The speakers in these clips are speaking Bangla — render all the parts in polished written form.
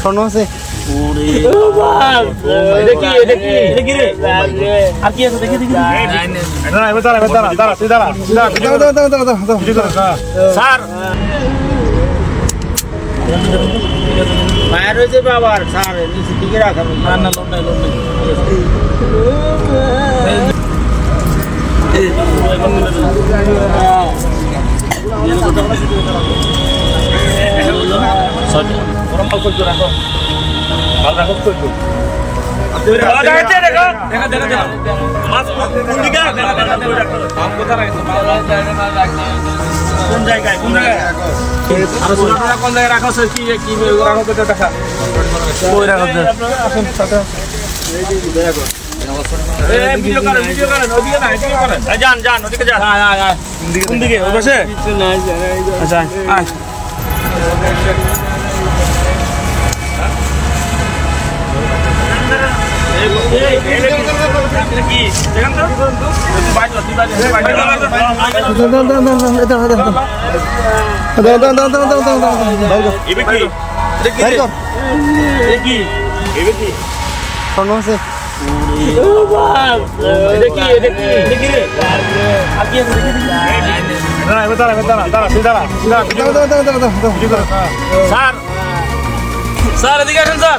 স্বর্ণ আছে আর কি আছে দেখি দেখি স্যার বাইরে হয়েছে বাবার স্যার নিচে দিকে রাখা না না লোন নাই কোন জায়গায় রাখা কি কি রাখা দেখা ওই রাখা আসুন সাথে ভিডিও করেন ওদিকে না এদিকে করেন যান ওদিকে যান কোন দিকে ওই পাশে আচ্ছা আয় স্বর্ণ আছে স্যার এদিকে আসেন স্যার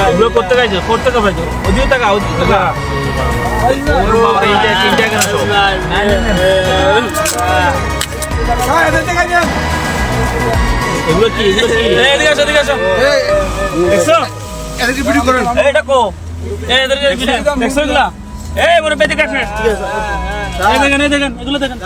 এগুলো করতে গেছে করতে কবে ওদিকে টাকা এগুলো কি এদিকে আসো দেখছো এদিকে ভিডিও করেন এটা কো এদিকে দেখছো এগুলা মনে পেতে কাটে ঠিক আছে দেখেন এগুলো দেখেন